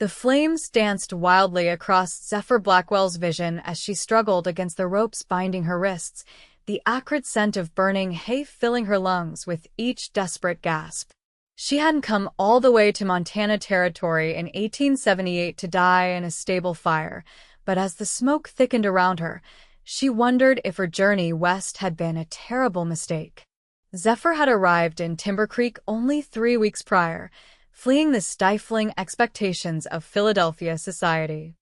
The flames danced wildly across Zephyr Blackwell's vision as she struggled against the ropes binding her wrists, the acrid scent of burning hay filling her lungs with each desperate gasp. She hadn't come all the way to Montana Territory in 1878 to die in a stable fire, but as the smoke thickened around her, she wondered if her journey west had been a terrible mistake. Zephyr had arrived in Timber Creek only 3 weeks prior, fleeing the stifling expectations of Philadelphia society.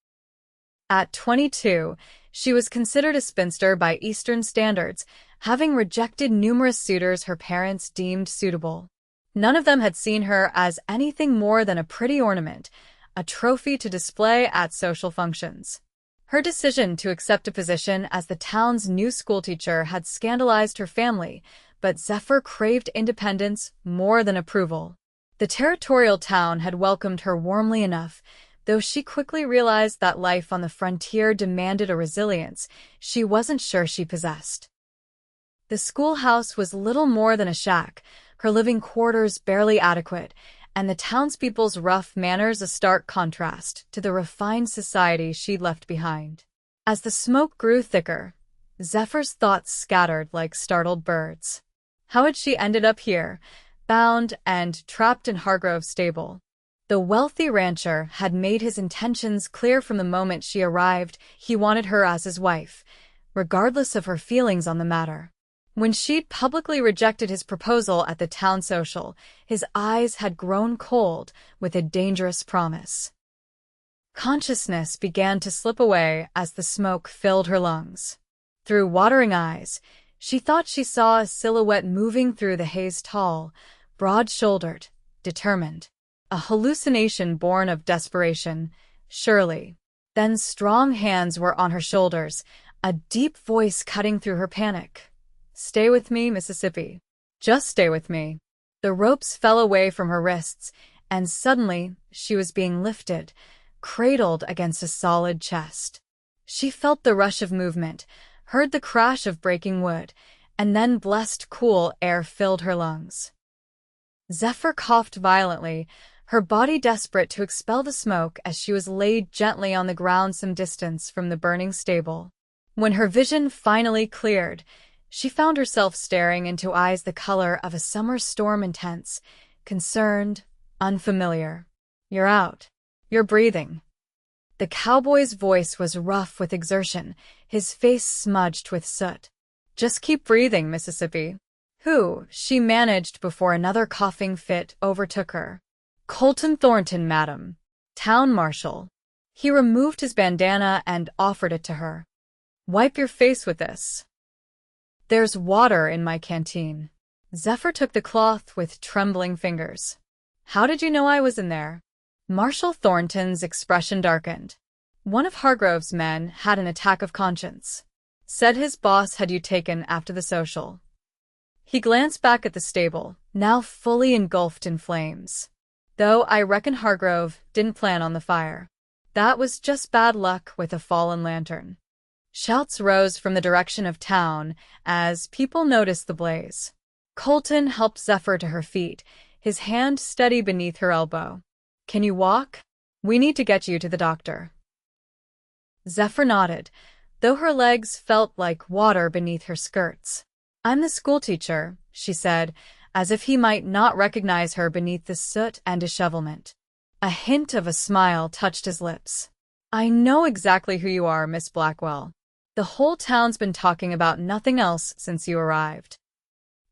At 22, she was considered a spinster by Eastern standards, having rejected numerous suitors her parents deemed suitable. None of them had seen her as anything more than a pretty ornament, a trophy to display at social functions. Her decision to accept a position as the town's new schoolteacher had scandalized her family, but Zephyr craved independence more than approval. The territorial town had welcomed her warmly enough, though she quickly realized that life on the frontier demanded a resilience she wasn't sure she possessed. The schoolhouse was little more than a shack, her living quarters barely adequate, and the townspeople's rough manners a stark contrast to the refined society she'd left behind. As the smoke grew thicker, Zephyr's thoughts scattered like startled birds. How had she ended up here, bound and trapped in Hargrove's stable? The wealthy rancher had made his intentions clear from the moment she arrived. He wanted her as his wife, regardless of her feelings on the matter. When she'd publicly rejected his proposal at the town social, his eyes had grown cold with a dangerous promise. Consciousness began to slip away as the smoke filled her lungs. Through watering eyes, she thought she saw a silhouette moving through the haze, tall, broad-shouldered, determined. A hallucination born of desperation, surely. Then strong hands were on her shoulders, a deep voice cutting through her panic. "Stay with me, Mississippi. Just stay with me." The ropes fell away from her wrists, and suddenly she was being lifted, cradled against a solid chest. She felt the rush of movement, heard the crash of breaking wood, and then blessed cool air filled her lungs. Zephyr coughed violently, her body desperate to expel the smoke as she was laid gently on the ground some distance from the burning stable. When her vision finally cleared, she found herself staring into eyes the color of a summer storm, intense, concerned, unfamiliar. "You're out. You're breathing." The cowboy's voice was rough with exertion, his face smudged with soot. "Just keep breathing, Mississippi." "Who?" she managed before another coughing fit overtook her. "Colton Thornton, madam. Town marshal." He removed his bandana and offered it to her. "Wipe your face with this. There's water in my canteen." Zephyr took the cloth with trembling fingers. "How did you know I was in there?" Marshal Thornton's expression darkened. "One of Hargrove's men had an attack of conscience. Said his boss had you taken after the social." He glanced back at the stable, now fully engulfed in flames. "Though I reckon Hargrove didn't plan on the fire. That was just bad luck with a fallen lantern." Shouts rose from the direction of town as people noticed the blaze. Colton helped Zephyr to her feet, his hand steady beneath her elbow. "Can you walk? We need to get you to the doctor." Zephyr nodded, though her legs felt like water beneath her skirts. "I'm the schoolteacher," she said, as if he might not recognize her beneath the soot and dishevelment. A hint of a smile touched his lips. "I know exactly who you are, Miss Blackwell. The whole town's been talking about nothing else since you arrived."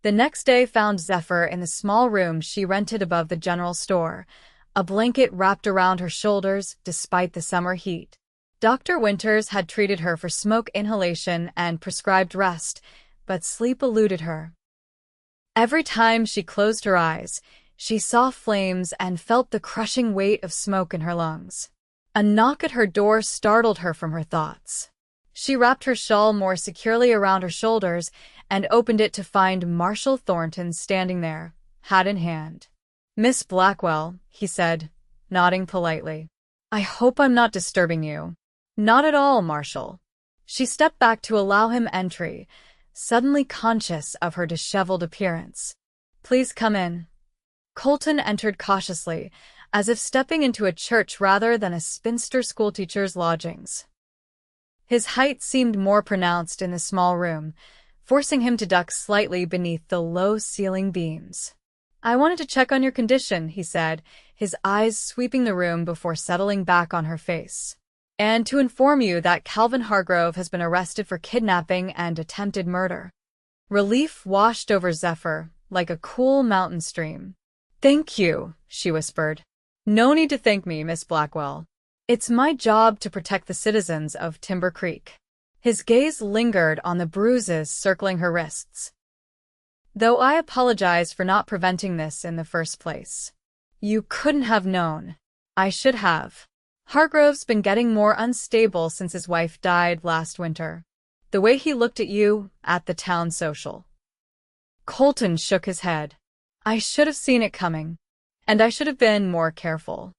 The next day found Zephyr in the small room she rented above the general store, a blanket wrapped around her shoulders despite the summer heat. Dr. Winters had treated her for smoke inhalation and prescribed rest, but sleep eluded her. Every time she closed her eyes, she saw flames and felt the crushing weight of smoke in her lungs. A knock at her door startled her from her thoughts. She wrapped her shawl more securely around her shoulders and opened it to find Marshal Thornton standing there, hat in hand. "Miss Blackwell," he said, nodding politely. "I hope I'm not disturbing you." "Not at all, Marshal." She stepped back to allow him entry, suddenly conscious of her disheveled appearance. "Please come in." Colton entered cautiously, as if stepping into a church rather than a spinster schoolteacher's lodgings. His height seemed more pronounced in the small room, forcing him to duck slightly beneath the low-ceiling beams. "I wanted to check on your condition," he said, his eyes sweeping the room before settling back on her face. "And to inform you that Calvin Hargrove has been arrested for kidnapping and attempted murder." Relief washed over Zephyr like a cool mountain stream. "Thank you," she whispered. "No need to thank me, Miss Blackwell. It's my job to protect the citizens of Timber Creek." His gaze lingered on the bruises circling her wrists. "Though I apologize for not preventing this in the first place. You couldn't have known. I should have. Hargrove's been getting more unstable since his wife died last winter. The way he looked at you at the town social." Colton shook his head. "I should have seen it coming. And I should have been more careful."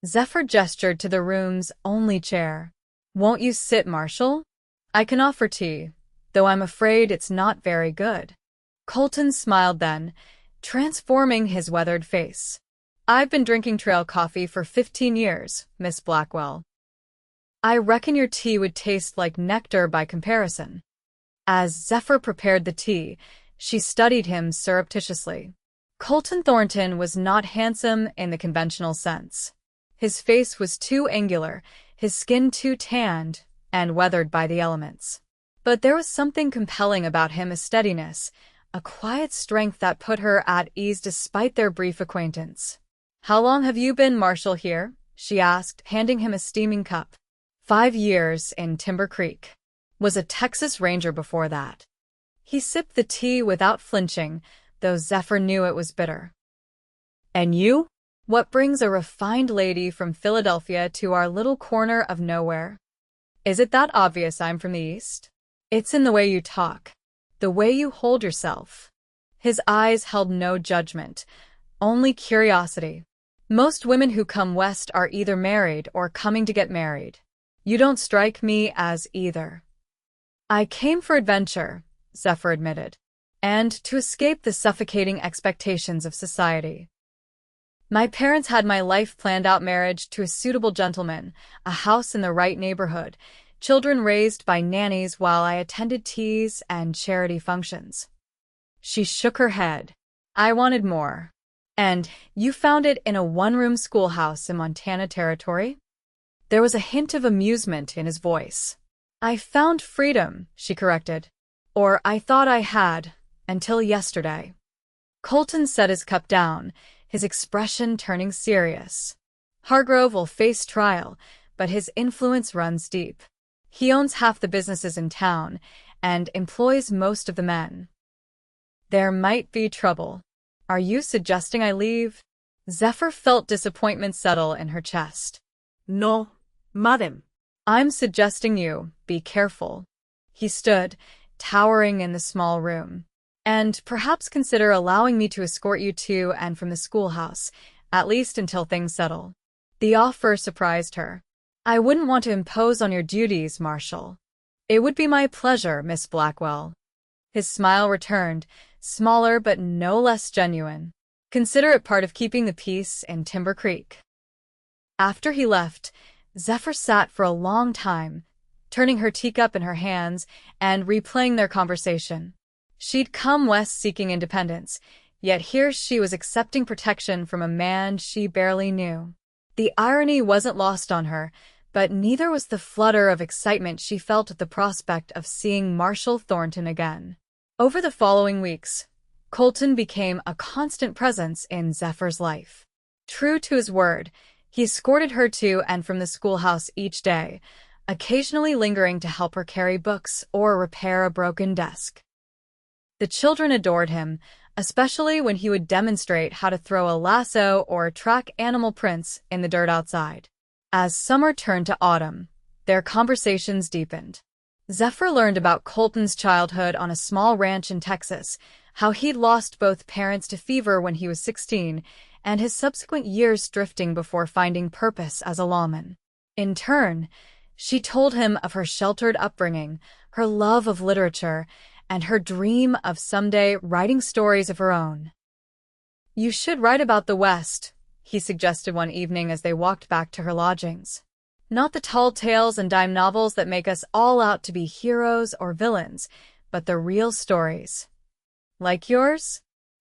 Zephyr gestured to the room's only chair. "Won't you sit, Marshal? I can offer tea, though I'm afraid it's not very good." Colton smiled then, transforming his weathered face. "I've been drinking trail coffee for 15 years, Miss Blackwell. I reckon your tea would taste like nectar by comparison." As Zephyr prepared the tea, she studied him surreptitiously. Colton Thornton was not handsome in the conventional sense. His face was too angular, his skin too tanned and weathered by the elements. But there was something compelling about him, a steadiness, a quiet strength that put her at ease despite their brief acquaintance. "How long have you been marshal here?" she asked, handing him a steaming cup. 5 years in Timber Creek. Was a Texas Ranger before that. He sipped the tea without flinching, though Zephyr knew it was bitter. "And you? What brings a refined lady from Philadelphia to our little corner of nowhere? Is it that obvious I'm from the East? It's in the way you talk, the way you hold yourself." His eyes held no judgment, only curiosity. "Most women who come west are either married or coming to get married. You don't strike me as either." "I came for adventure," Zephyr admitted, "and to escape the suffocating expectations of society. My parents had my life planned out: marriage to a suitable gentleman, a house in the right neighborhood, children raised by nannies while I attended teas and charity functions." She shook her head. "I wanted more. And you found it in a one-room schoolhouse in Montana Territory?" There was a hint of amusement in his voice. "I found freedom," she corrected. "Or I thought I had, until yesterday." Colton set his cup down, his expression turning serious. "Hargrove will face trial, but his influence runs deep. He owns half the businesses in town and employs most of the men. There might be trouble. Are you suggesting I leave?" Zephyr felt disappointment settle in her chest. "No, madam. I'm suggesting you be careful." He stood, towering in the small room. "And perhaps consider allowing me to escort you to and from the schoolhouse, at least until things settle." The offer surprised her. "I wouldn't want to impose on your duties, Marshal." "It would be my pleasure, Miss Blackwell." His smile returned, smaller but no less genuine. "Consider it part of keeping the peace in Timber Creek." After he left, Zephyr sat for a long time, turning her teacup in her hands and replaying their conversation. She'd come west seeking independence, yet here she was accepting protection from a man she barely knew. The irony wasn't lost on her, but neither was the flutter of excitement she felt at the prospect of seeing Marshal Thornton again. Over the following weeks, Colton became a constant presence in Zephyr's life. True to his word, he escorted her to and from the schoolhouse each day, occasionally lingering to help her carry books or repair a broken desk. The children adored him, especially when he would demonstrate how to throw a lasso or track animal prints in the dirt outside. As summer turned to autumn, their conversations deepened. Zephyr learned about Colton's childhood on a small ranch in Texas, how he'd lost both parents to fever when he was 16, and his subsequent years drifting before finding purpose as a lawman. In turn, she told him of her sheltered upbringing, her love of literature, and her dream of someday writing stories of her own. "You should write about the West," he suggested one evening as they walked back to her lodgings. Not the tall tales and dime novels that make us all out to be heroes or villains, but the real stories. Like yours?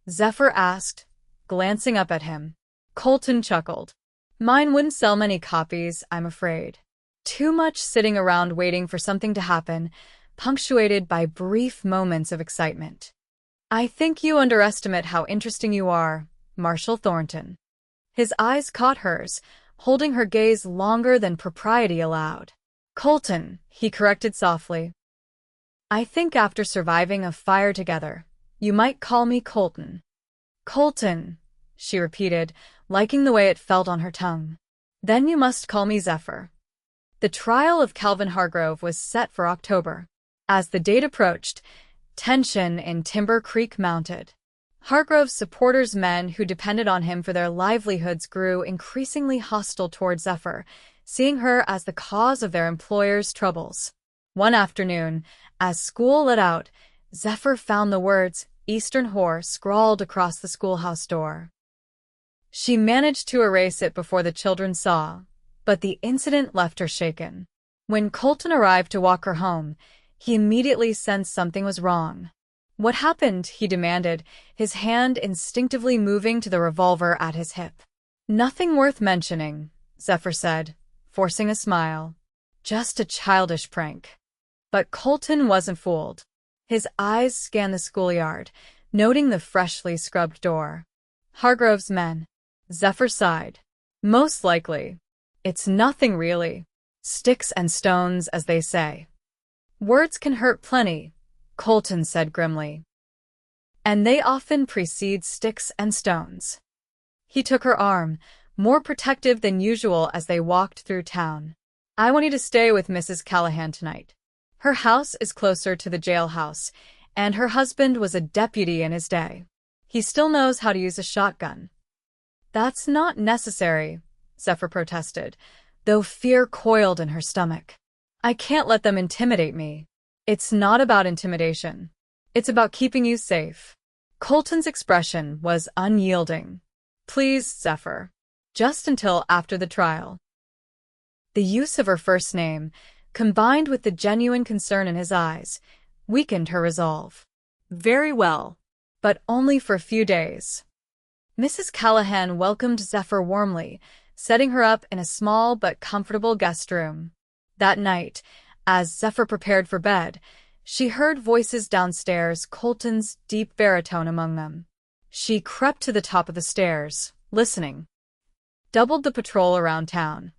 Zephyr asked, glancing up at him. Colton chuckled. Mine wouldn't sell many copies, I'm afraid. Too much sitting around waiting for something to happen, punctuated by brief moments of excitement. I think you underestimate how interesting you are, Marshal Thornton. His eyes caught hers, holding her gaze longer than propriety allowed. Colton, he corrected softly. I think after surviving a fire together, you might call me Colton. Colton, she repeated, liking the way it felt on her tongue. Then you must call me Zephyr. The trial of Calvin Hargrove was set for October. As the date approached, tension in Timber Creek mounted. Hargrove's supporters, men who depended on him for their livelihoods, grew increasingly hostile toward Zephyr, seeing her as the cause of their employer's troubles. One afternoon, as school let out, Zephyr found the words Eastern Whore scrawled across the schoolhouse door. She managed to erase it before the children saw, but the incident left her shaken. When Colton arrived to walk her home, he immediately sensed something was wrong. What happened? He demanded, his hand instinctively moving to the revolver at his hip. Nothing worth mentioning, Zephyr said, forcing a smile. Just a childish prank. But Colton wasn't fooled. His eyes scanned the schoolyard, noting the freshly scrubbed door. Hargrove's men. Zephyr sighed. Most likely. It's nothing really. Sticks and stones, as they say. Words can hurt plenty, Colton said grimly. And they often precede sticks and stones. He took her arm, more protective than usual as they walked through town. I want you to stay with Mrs. Callahan tonight. Her house is closer to the jailhouse, and her husband was a deputy in his day. He still knows how to use a shotgun. That's not necessary, Zephyr protested, though fear coiled in her stomach. I can't let them intimidate me. It's not about intimidation. It's about keeping you safe. Colton's expression was unyielding. Please, Zephyr. Just until after the trial. The use of her first name, combined with the genuine concern in his eyes, weakened her resolve. Very well, but only for a few days. Mrs. Callahan welcomed Zephyr warmly, setting her up in a small but comfortable guest room. That night, as Zephyr prepared for bed, she heard voices downstairs, Colton's deep baritone among them. She crept to the top of the stairs, listening. Doubled the patrol around town,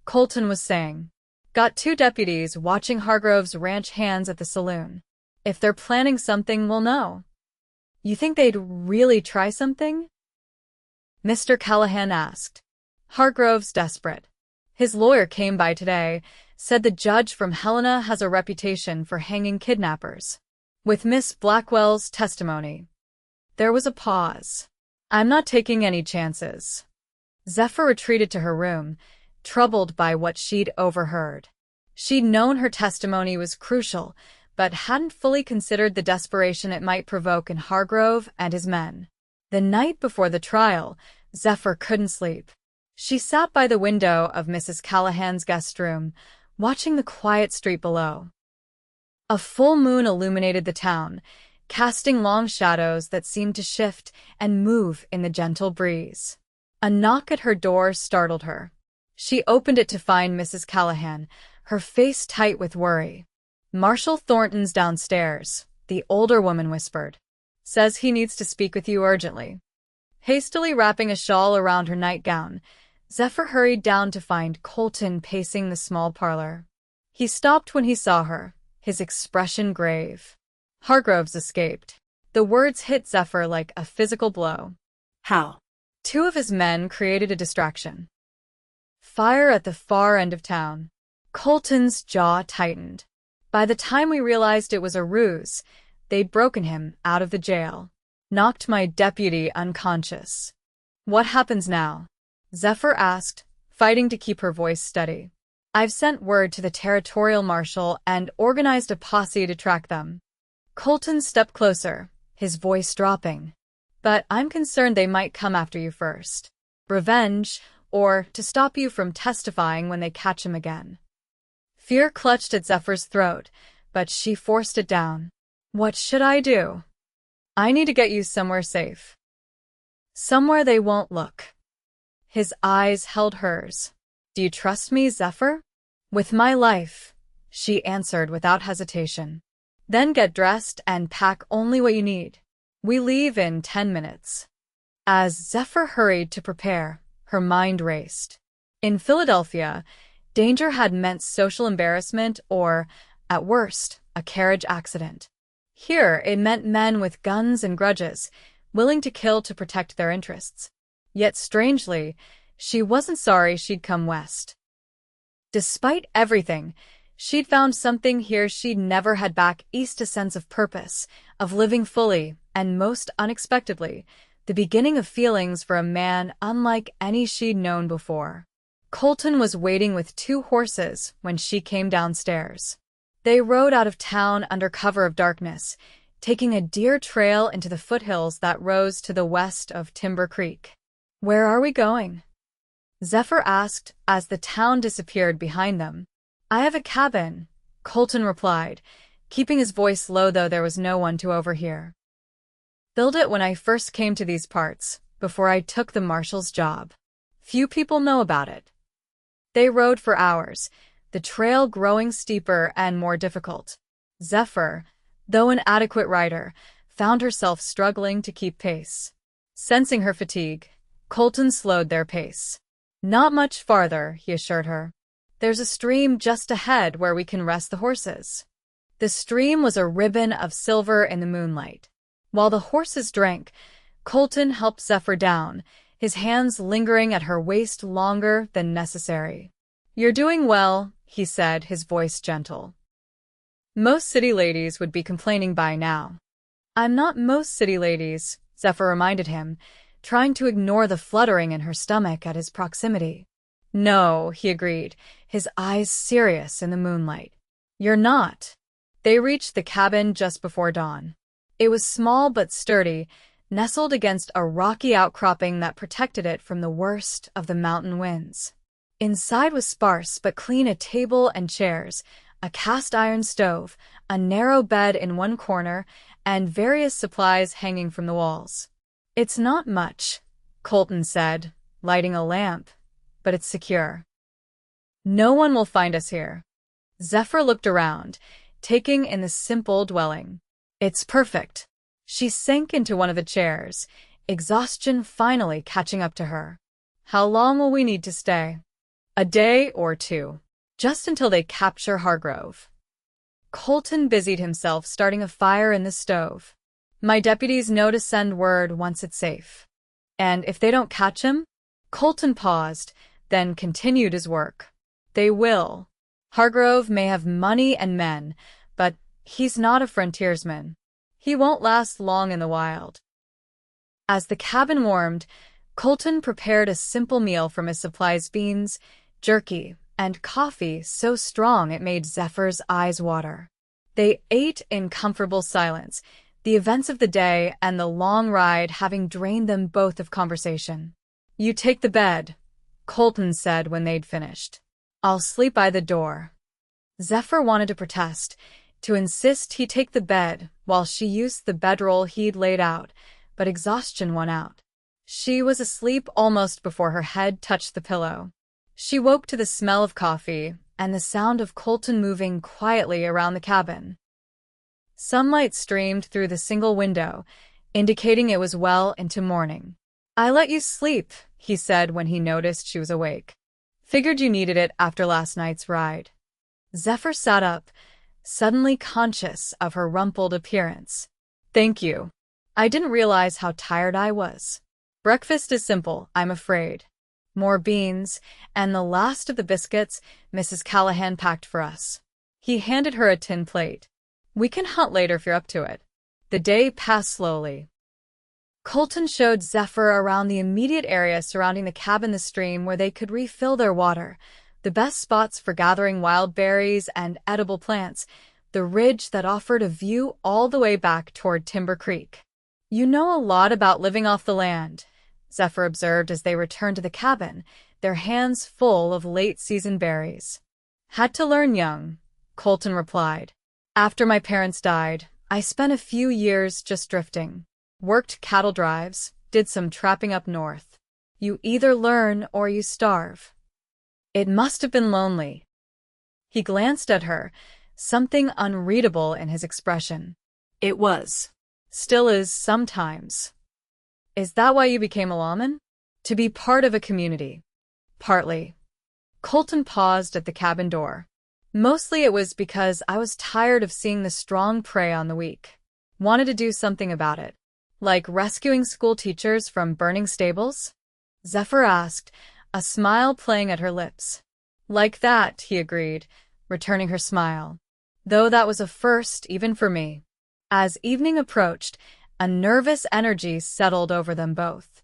Colton was saying. Got 2 deputies watching Hargrove's ranch hands at the saloon. If they're planning something, we'll know. You think they'd really try something? Mr. Callahan asked. Hargrove's desperate. His lawyer came by today, said the judge from Helena has a reputation for hanging kidnappers. With Miss Blackwell's testimony. There was a pause. I'm not taking any chances. Zephyr retreated to her room, troubled by what she'd overheard. She'd known her testimony was crucial, but hadn't fully considered the desperation it might provoke in Hargrove and his men. The night before the trial, Zephyr couldn't sleep. She sat by the window of Mrs. Callahan's guest room, watching the quiet street below. A full moon illuminated the town, casting long shadows that seemed to shift and move in the gentle breeze. A knock at her door startled her. She opened it to find Mrs. Callahan, her face tight with worry. Marshal Thornton's downstairs, the older woman whispered. Says he needs to speak with you urgently. Hastily wrapping a shawl around her nightgown, Zephyr hurried down to find Colton pacing the small parlor. He stopped when he saw her, his expression grave. Hargrove's escaped. The words hit Zephyr like a physical blow. How? 2 of his men created a distraction. Fire at the far end of town. Colton's jaw tightened. By the time we realized it was a ruse, they'd broken him out of the jail. Knocked my deputy unconscious. What happens now? Zephyr asked, fighting to keep her voice steady. I've sent word to the territorial marshal and organized a posse to track them. Colton stepped closer, his voice dropping. But I'm concerned they might come after you first. revenge, or to stop you from testifying when they catch him again. Fear clutched at Zephyr's throat, but she forced it down. What should I do? I need to get you somewhere safe. Somewhere they won't look. His eyes held hers. Do you trust me, Zephyr? With my life, she answered without hesitation. Then get dressed and pack only what you need. We leave in 10 minutes. As Zephyr hurried to prepare, her mind raced. In Philadelphia, danger had meant social embarrassment or, at worst, a carriage accident. Here, it meant men with guns and grudges, willing to kill to protect their interests. Yet strangely, she wasn't sorry she'd come west. Despite everything, she'd found something here she'd never had back east, a sense of purpose, of living fully, and most unexpectedly, the beginning of feelings for a man unlike any she'd known before. Colton was waiting with 2 horses when she came downstairs. They rode out of town under cover of darkness, taking a deer trail into the foothills that rose to the west of Timber Creek. Where are we going? Zephyr asked as the town disappeared behind them. I have a cabin, Colton replied, keeping his voice low though there was no one to overhear. Built it when I first came to these parts, before I took the marshal's job. Few people know about it. They rode for hours, the trail growing steeper and more difficult. Zephyr, though an adequate rider, found herself struggling to keep pace. Sensing her fatigue, Colton slowed their pace. Not much farther, he assured her. There's a stream just ahead where we can rest the horses. The stream was a ribbon of silver in the moonlight. While the horses drank, Colton helped Zephyr down, his hands lingering at her waist longer than necessary. You're doing well, he said, his voice gentle. Most city ladies would be complaining by now. I'm not most city ladies, Zephyr reminded him, trying to ignore the fluttering in her stomach at his proximity. No, he agreed, his eyes serious in the moonlight. You're not. They reached the cabin just before dawn. It was small but sturdy, nestled against a rocky outcropping that protected it from the worst of the mountain winds. Inside was sparse but clean: a table and chairs, a cast-iron stove, a narrow bed in one corner, and various supplies hanging from the walls. It's not much, Colton said, lighting a lamp, but it's secure. No one will find us here. Zephyr looked around, taking in the simple dwelling. It's perfect. She sank into one of the chairs, exhaustion finally catching up to her. How long will we need to stay? A day or 2. Just until they capture Hargrove. Colton busied himself starting a fire in the stove. My deputies know to send word once it's safe. And if they don't catch him? Colton paused, then continued his work. They will. Hargrove may have money and men, but he's not a frontiersman. He won't last long in the wild. As the cabin warmed, Colton prepared a simple meal from his supplies: beans, jerky, and coffee so strong it made Zephyr's eyes water. They ate in comfortable silence, the events of the day and the long ride having drained them both of conversation. You take the bed, Colton said when they'd finished. I'll sleep by the door. Zephyr wanted to protest, to insist he take the bed while she used the bedroll he'd laid out, but exhaustion won out. She was asleep almost before her head touched the pillow. She woke to the smell of coffee and the sound of Colton moving quietly around the cabin. Sunlight streamed through the single window, indicating it was well into morning. I let you sleep, he said when he noticed she was awake. Figured you needed it after last night's ride. Zephyr sat up, suddenly conscious of her rumpled appearance. Thank you. I didn't realize how tired I was. Breakfast is simple, I'm afraid. More beans, and the last of the biscuits Mrs. Callahan packed for us. He handed her a tin plate. We can hunt later if you're up to it. The day passed slowly. Colton showed Zephyr around the immediate area surrounding the cabin, the stream where they could refill their water, the best spots for gathering wild berries and edible plants, the ridge that offered a view all the way back toward Timber Creek. You know a lot about living off the land, Zephyr observed as they returned to the cabin, their hands full of late-season berries. Had to learn young, Colton replied. After my parents died, I spent a few years just drifting. Worked cattle drives, did some trapping up north. You either learn or you starve. It must have been lonely. He glanced at her, something unreadable in his expression. It was. Still is sometimes. Is that why you became a lawman? To be part of a community. Partly. Colton paused at the cabin door. Mostly it was because I was tired of seeing the strong prey on the weak. Wanted to do something about it. Like rescuing school teachers from burning stables? Zephyr asked, a smile playing at her lips. Like that, he agreed, returning her smile. Though that was a first, even for me. As evening approached, a nervous energy settled over them both.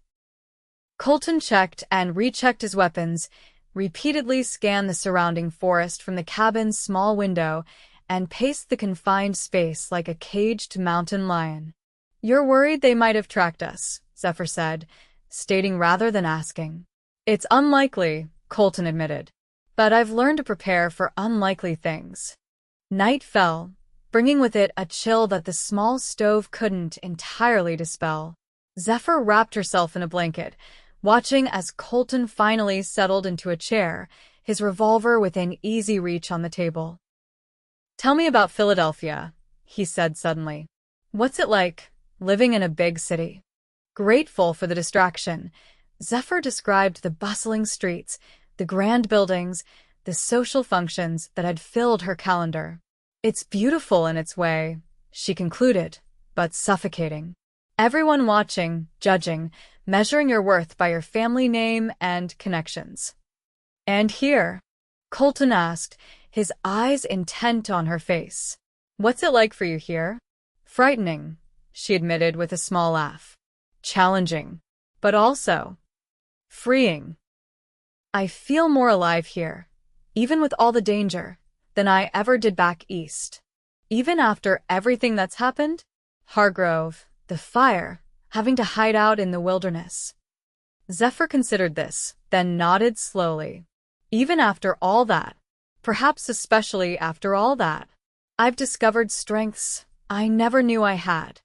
Colton checked and rechecked his weapons, repeatedly scanned the surrounding forest from the cabin's small window, and paced the confined space like a caged mountain lion. You're worried they might have tracked us, Zephyr said, stating rather than asking. It's unlikely, Colton admitted. But I've learned to prepare for unlikely things. Night fell, bringing with it a chill that the small stove couldn't entirely dispel. Zephyr wrapped herself in a blanket, watching as Colton finally settled into a chair, his revolver within easy reach on the table. Tell me about Philadelphia, he said suddenly. What's it like, living in a big city? Grateful for the distraction, Zephyr described the bustling streets, the grand buildings, the social functions that had filled her calendar. It's beautiful in its way, she concluded, but suffocating. Everyone watching, judging, measuring your worth by your family name and connections. And here? Colton asked, his eyes intent on her face. What's it like for you here? Frightening, she admitted with a small laugh. Challenging, but also freeing. I feel more alive here, even with all the danger, than I ever did back east. Even after everything that's happened? Hargrove, the fire, having to hide out in the wilderness. Zephyr considered this, then nodded slowly. Even after all that, perhaps especially after all that, I've discovered strengths I never knew I had.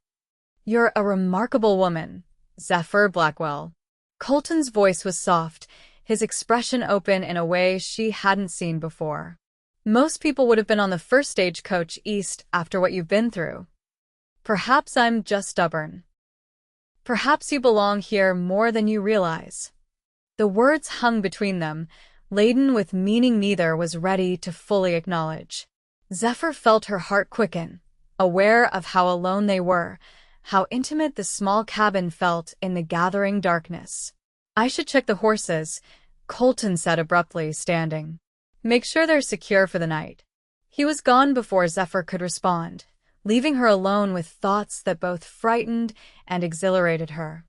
You're a remarkable woman, Zephyr Blackwell. Colton's voice was soft, his expression open in a way she hadn't seen before. Most people would have been on the first stagecoach east after what you've been through. Perhaps I'm just stubborn. Perhaps you belong here more than you realize. The words hung between them, laden with meaning neither was ready to fully acknowledge. Zephyr felt her heart quicken, aware of how alone they were, how intimate the small cabin felt in the gathering darkness. I should check the horses, Colton said abruptly, standing. Make sure they're secure for the night. He was gone before Zephyr could respond, leaving her alone with thoughts that both frightened and exhilarated her.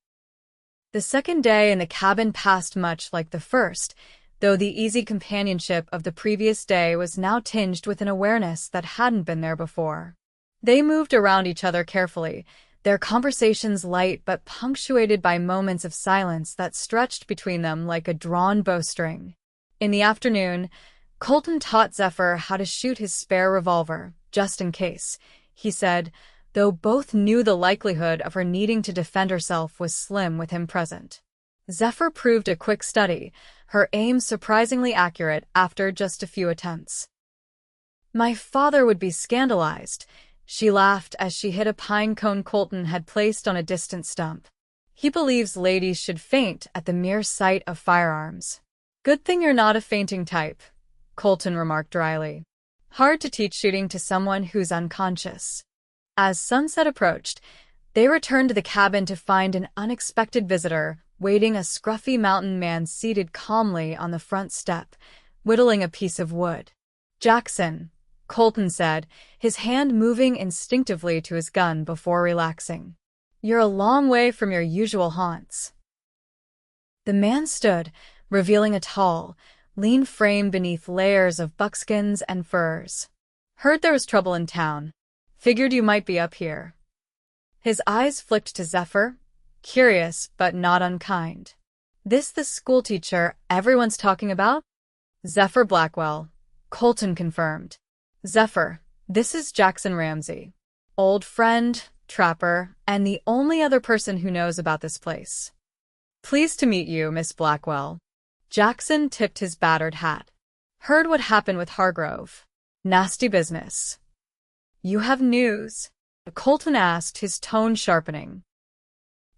The second day in the cabin passed much like the first, though the easy companionship of the previous day was now tinged with an awareness that hadn't been there before. They moved around each other carefully, their conversations light but punctuated by moments of silence that stretched between them like a drawn bowstring. In the afternoon, Colton taught Zephyr how to shoot his spare revolver, just in case, he said, though both knew the likelihood of her needing to defend herself was slim with him present. Zephyr proved a quick study, her aim surprisingly accurate after just a few attempts. My father would be scandalized, she laughed as she hit a pine cone Colton had placed on a distant stump. He believes ladies should faint at the mere sight of firearms. Good thing you're not a fainting type, Colton remarked dryly. Hard to teach shooting to someone who's unconscious. As sunset approached, they returned to the cabin to find an unexpected visitor waiting, a scruffy mountain man seated calmly on the front step, whittling a piece of wood. Jackson, Colton said, his hand moving instinctively to his gun before relaxing. You're a long way from your usual haunts. The man stood, revealing a tall, lean frame beneath layers of buckskins and furs. Heard there was trouble in town. Figured you might be up here. His eyes flicked to Zephyr, curious but not unkind. This the schoolteacher everyone's talking about? Zephyr Blackwell, Colton confirmed. Zephyr, this is Jackson Ramsey. Old friend, trapper, and the only other person who knows about this place. Pleased to meet you, Miss Blackwell. Jackson tipped his battered hat. Heard what happened with Hargrove. Nasty business. You have news? Colton asked, his tone sharpening.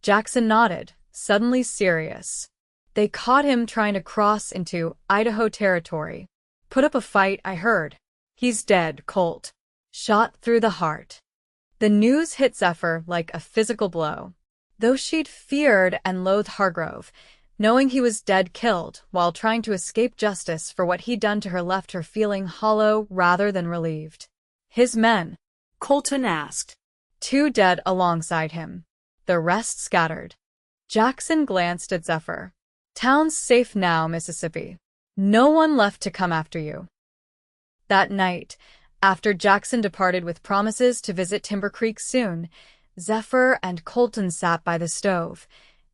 Jackson nodded, suddenly serious. They caught him trying to cross into Idaho territory. Put up a fight, I heard. He's dead, Colt. Shot through the heart. The news hit Zephyr like a physical blow. Though she'd feared and loathed Hargrove, knowing he was dead killed while trying to escape justice for what he'd done to her left her feeling hollow rather than relieved. His men? Colton asked. 2 dead alongside him. The rest scattered. Jackson glanced at Zephyr. Town's safe now, Mississippi. No one left to come after you. That night, after Jackson departed with promises to visit Timber Creek soon, Zephyr and Colton sat by the stove,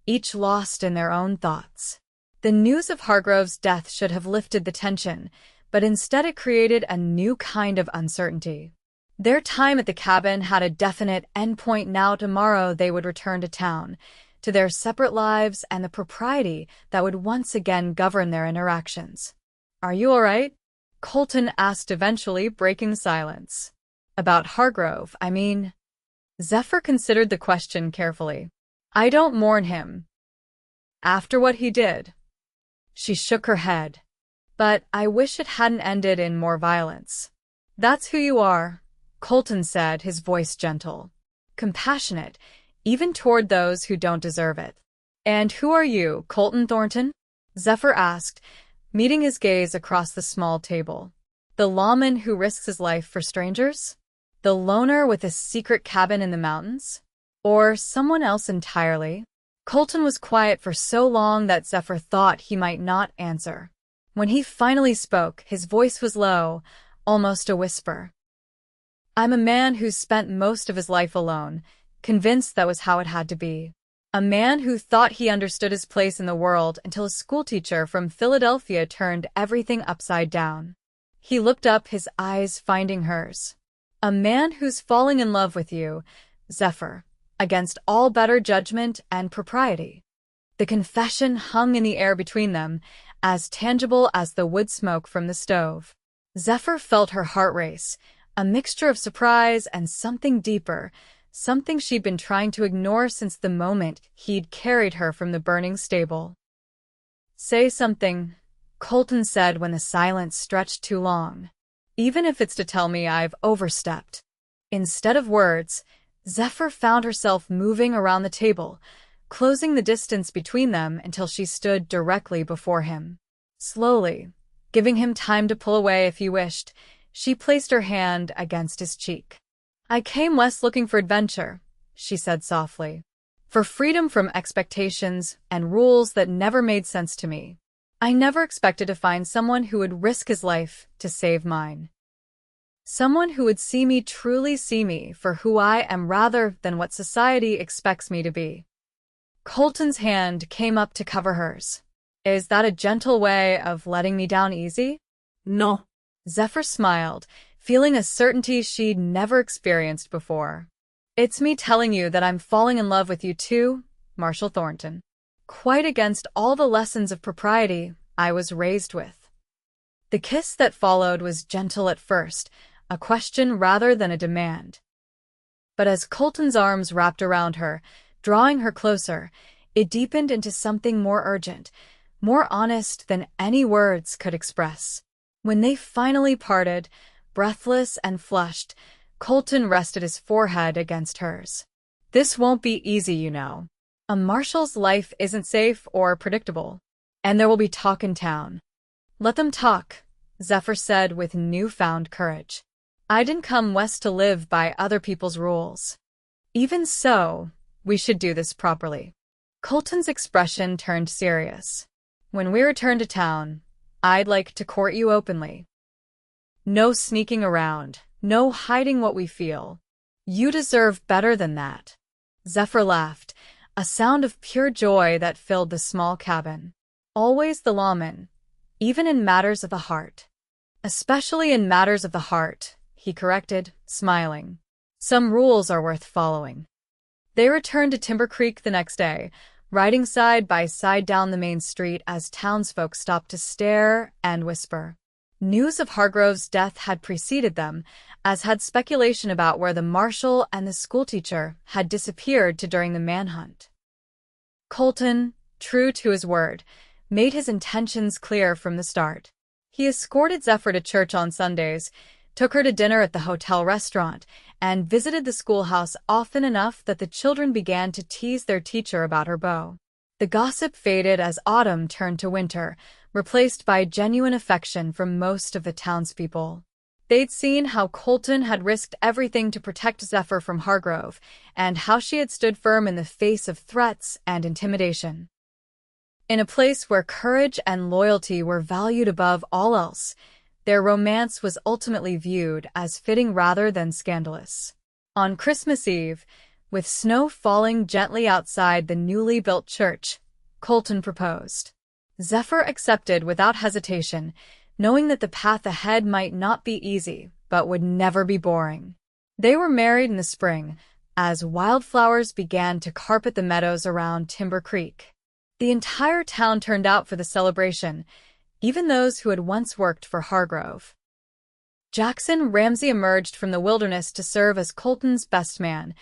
each lost in their own thoughts. The news of Hargrove's death should have lifted the tension, but instead it created a new kind of uncertainty. Their time at the cabin had a definite endpoint. Now tomorrow they would return to town, to their separate lives and the propriety that would once again govern their interactions. Are you all right? Colton asked eventually, breaking silence. About Hargrove, I mean. Zephyr considered the question carefully. I don't mourn him. After what he did. She shook her head. But I wish it hadn't ended in more violence. That's who you are, Colton said, his voice gentle. Compassionate, even toward those who don't deserve it. And who are you, Colton Thornton? Zephyr asked, meeting his gaze across the small table. The lawman who risks his life for strangers? The loner with a secret cabin in the mountains? Or someone else entirely? Colton was quiet for so long that Zephyr thought he might not answer. When he finally spoke, his voice was low, almost a whisper. I'm a man who's spent most of his life alone, convinced that was how it had to be. A man who thought he understood his place in the world until a schoolteacher from Philadelphia turned everything upside down. He looked up, his eyes finding hers. A man who's falling in love with you, Zephyr, against all better judgment and propriety. The confession hung in the air between them, as tangible as the wood smoke from the stove. Zephyr felt her heart race, a mixture of surprise and something deeper, something she'd been trying to ignore since the moment he'd carried her from the burning stable. Say something, Colton said when the silence stretched too long. Even if it's to tell me I've overstepped. Instead of words, Zephyr found herself moving around the table, closing the distance between them until she stood directly before him. Slowly, giving him time to pull away if he wished, she placed her hand against his cheek. I came west looking for adventure, she said softly. For freedom from expectations and rules that never made sense to me. I never expected to find someone who would risk his life to save mine. Someone who would see me, truly see me, for who I am rather than what society expects me to be. Colton's hand came up to cover hers. Is that a gentle way of letting me down easy? No. Zephyr smiled, feeling a certainty she'd never experienced before. It's me telling you that I'm falling in love with you too, Marshal Thornton. Quite against all the lessons of propriety I was raised with. The kiss that followed was gentle at first, a question rather than a demand. But as Colton's arms wrapped around her, drawing her closer, it deepened into something more urgent, more honest than any words could express. When they finally parted, breathless and flushed, Colton rested his forehead against hers. This won't be easy, you know. A marshal's life isn't safe or predictable, and there will be talk in town. Let them talk, Zephyr said with newfound courage. I didn't come west to live by other people's rules. Even so, we should do this properly. Colton's expression turned serious. When we return to town, I'd like to court you openly. No sneaking around, no hiding what we feel. You deserve better than that. Zephyr laughed, a sound of pure joy that filled the small cabin. Always the lawman, even in matters of the heart. Especially in matters of the heart, he corrected, smiling. Some rules are worth following. They returned to Timber Creek the next day, riding side by side down the main street as townsfolk stopped to stare and whisper. News of Hargrove's death had preceded them, as had speculation about where the marshal and the schoolteacher had disappeared during the manhunt. Colton, true to his word, made his intentions clear from the start. He escorted Zephyr to church on Sundays, took her to dinner at the hotel restaurant, and visited the schoolhouse often enough that the children began to tease their teacher about her beau. The gossip faded as autumn turned to winter, replaced by genuine affection from most of the townspeople. They'd seen how Colton had risked everything to protect Zephyr from Hargrove, and how she had stood firm in the face of threats and intimidation. In a place where courage and loyalty were valued above all else, their romance was ultimately viewed as fitting rather than scandalous. On Christmas Eve, with snow falling gently outside the newly built church, Colton proposed. Zephyr accepted without hesitation, knowing that the path ahead might not be easy, but would never be boring. They were married in the spring, as wildflowers began to carpet the meadows around Timber Creek. The entire town turned out for the celebration, even those who had once worked for Hargrove. Jackson Ramsey emerged from the wilderness to serve as Colton's best man,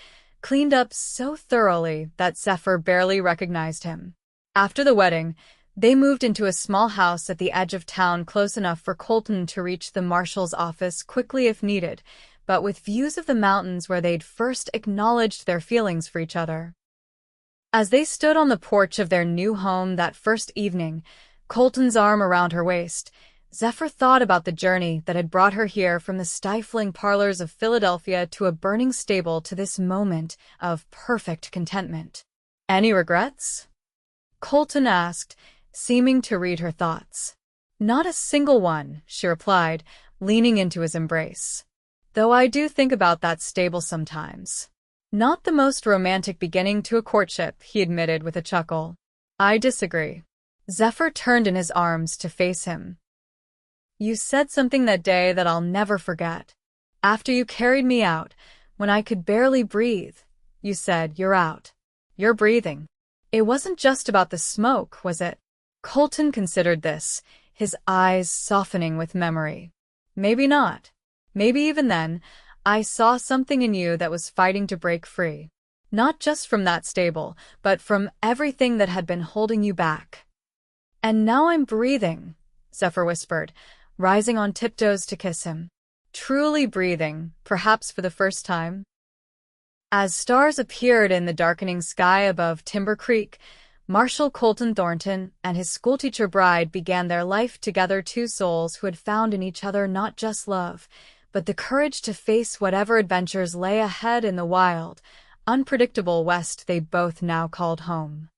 cleaned up so thoroughly that Zephyr barely recognized him. After the wedding, they moved into a small house at the edge of town close enough for Colton to reach the marshal's office quickly if needed, but with views of the mountains where they'd first acknowledged their feelings for each other. As they stood on the porch of their new home that first evening, Colton's arm around her waist, Zephyr thought about the journey that had brought her here from the stifling parlors of Philadelphia to a burning stable to this moment of perfect contentment. "Any regrets?" Colton asked, seeming to read her thoughts. "Not a single one," she replied, leaning into his embrace. "Though I do think about that stable sometimes." "Not the most romantic beginning to a courtship," he admitted with a chuckle. "I disagree." Zephyr turned in his arms to face him. "You said something that day that I'll never forget. After you carried me out, when I could barely breathe, you said, 'You're out. You're breathing.' It wasn't just about the smoke, was it?" Colton considered this, his eyes softening with memory. "Maybe not. Maybe even then, I saw something in you that was fighting to break free. Not just from that stable, but from everything that had been holding you back." "And now I'm breathing," Zephyr whispered, rising on tiptoes to kiss him. "Truly breathing, perhaps for the first time." As stars appeared in the darkening sky above Timber Creek, Marshal Colton Thornton and his schoolteacher bride began their life together, two souls who had found in each other not just love, but the courage to face whatever adventures lay ahead in the wild, unpredictable West they both now called home.